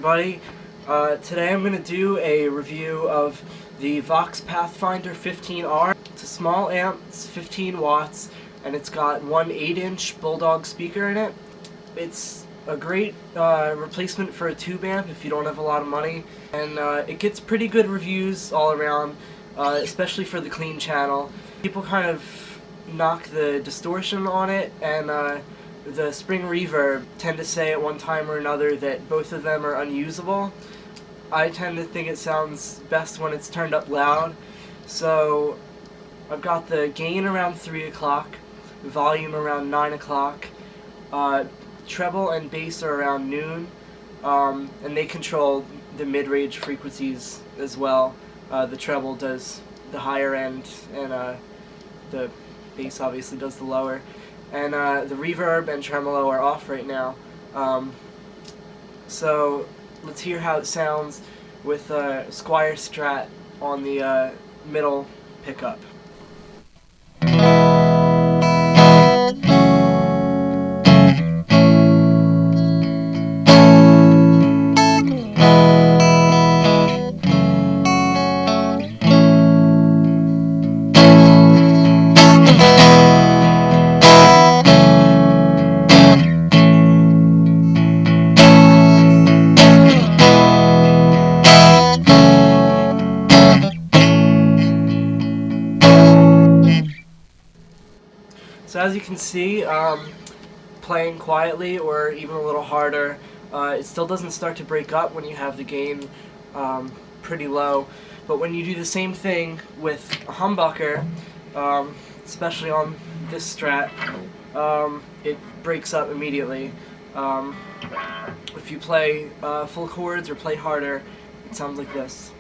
everybody. Today I'm going to do a review of the Vox Pathfinder 15R. It's a small amp, it's 15 watts, and it's got one 8-inch Bulldog speaker in it. It's a great replacement for a tube amp if you don't have a lot of money, and it gets pretty good reviews all around, especially for the clean channel. People kind of knock the distortion on it, and the spring reverb tend to say at one time or another that both of them are unusable. I tend to think it sounds best when it's turned up loud, so I've got the gain around 3 o'clock, volume around 9 o'clock, treble and bass are around noon, and they control the mid-range frequencies as well. The treble does the higher end, and the bass obviously does the lower. And the reverb and tremolo are off right now. So let's hear how it sounds with Squier Strat on the middle pickup. So as you can see, playing quietly or even a little harder, it still doesn't start to break up when you have the gain pretty low. But when you do the same thing with a humbucker, especially on this Strat, it breaks up immediately. If you play full chords or play harder, it sounds like this.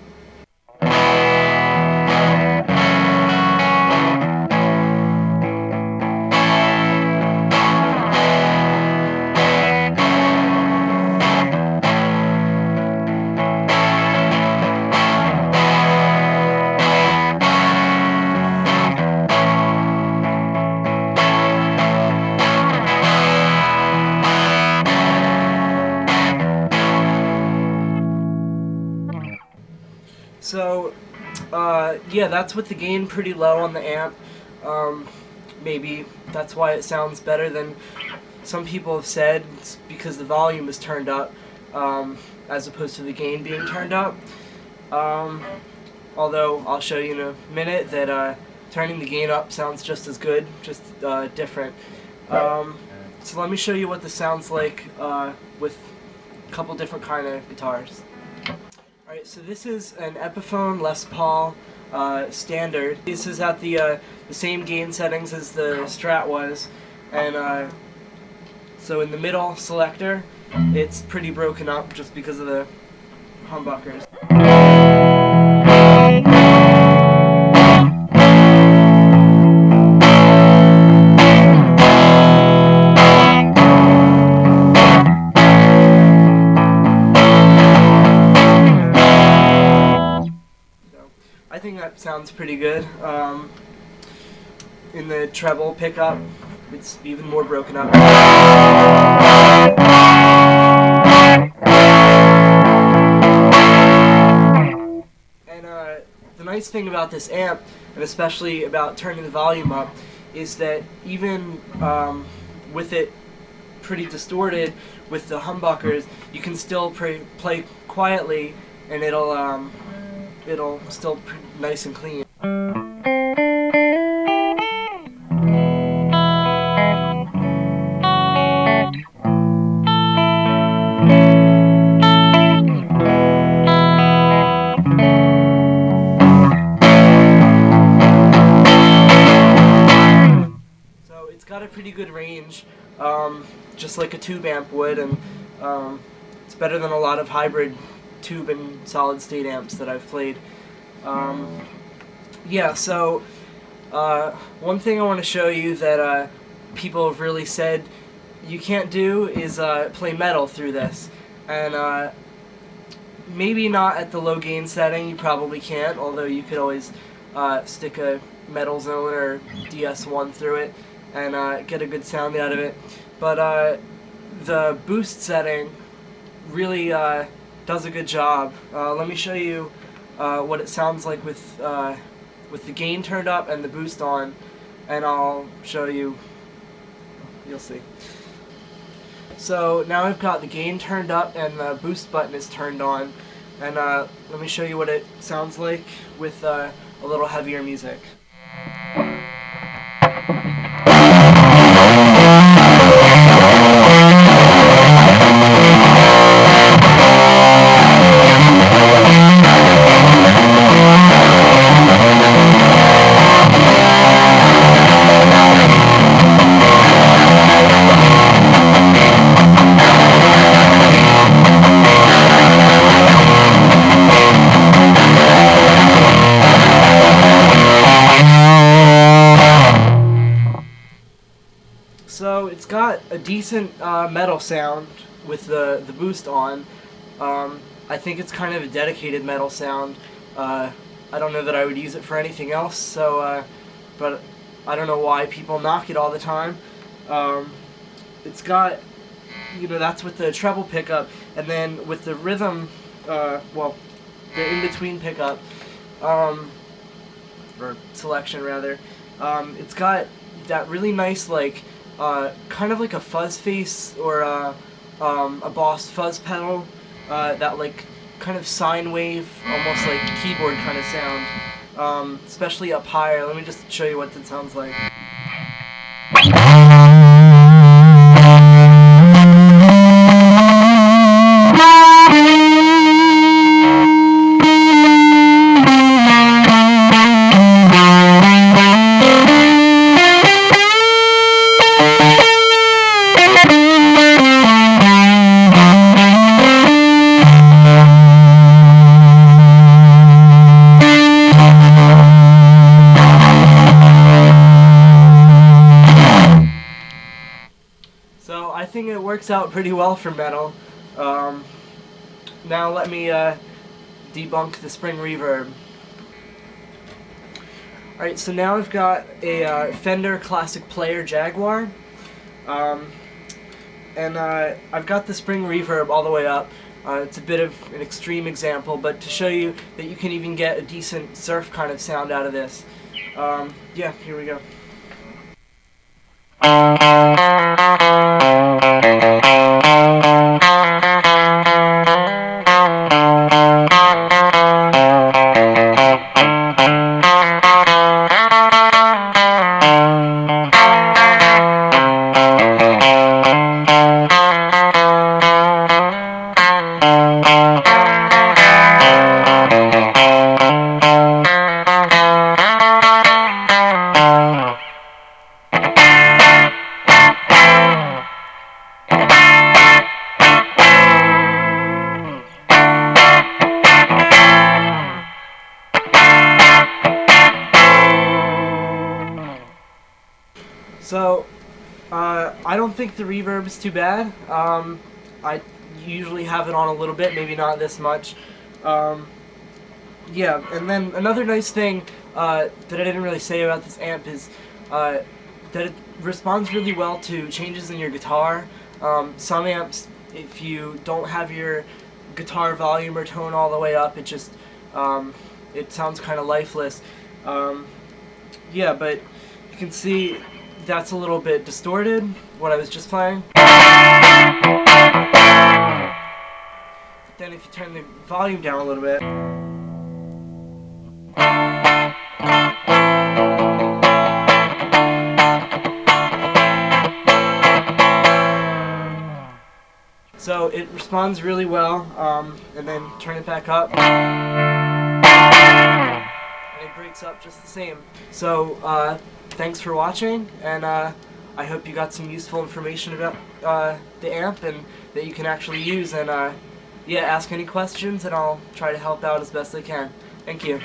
So, yeah, that's with the gain pretty low on the amp. Maybe that's why it sounds better than some people have said. It's because the volume is turned up, as opposed to the gain being turned up. Although, I'll show you in a minute that turning the gain up sounds just as good, just different. So let me show you what this sounds like with a couple different kind of guitars. Alright, so this is an Epiphone Les Paul standard. This is at the same gain settings as the Strat was, and so in the middle selector, it's pretty broken up just because of the humbuckers. I think that sounds pretty good. In the treble pickup, it's even more broken up. And the nice thing about this amp, and especially about turning the volume up, is that even with it pretty distorted with the humbuckers, you can still play quietly, and it'll still be nice and clean. So it's got a pretty good range, just like a tube amp would, and it's better than a lot of hybrid tube and solid state amps that I've played. Yeah, so one thing I want to show you that people have really said you can't do is play metal through this, and maybe not at the low gain setting, you probably can't, although you could always stick a metal zone or DS1 through it and get a good sound out of it. But the boost setting really does a good job. Let me show you what it sounds like with the gain turned up and the boost on, and I'll show you. You'll see. So now I've got the gain turned up and the boost button is turned on, and let me show you what it sounds like with a little heavier music. So it's got a decent metal sound with the boost on. I think it's kind of a dedicated metal sound. I don't know that I would use it for anything else, so but I don't know why people knock it all the time. It's got, you know, that's with the treble pickup, and then with the rhythm, well, the in-between pickup, or selection rather, it's got that really nice, like, kind of like a fuzz face or a Boss fuzz pedal, that like kind of sine wave, almost like keyboard kind of sound, especially up higher. Let me just show you what that sounds like. So I think it works out pretty well for metal. Now let me debunk the spring reverb. Alright, so now I've got a Fender Classic Player Jaguar, and I've got the spring reverb all the way up. It's a bit of an extreme example, but to show you that you can even get a decent surf kind of sound out of this. Yeah, here we go. So, I don't think the reverb is too bad. I usually have it on a little bit, maybe not this much. Yeah, and then another nice thing that I didn't really say about this amp is that it responds really well to changes in your guitar. Some amps, if you don't have your guitar volume or tone all the way up, it just it sounds kind of lifeless. Yeah, but you can see that's a little bit distorted, what I was just playing. Then if you turn the volume down a little bit, so it responds really well, and then turn it back up, and it breaks up just the same. So thanks for watching, and I hope you got some useful information about the amp and that you can actually use, and yeah, ask any questions and I'll try to help out as best I can. Thank you.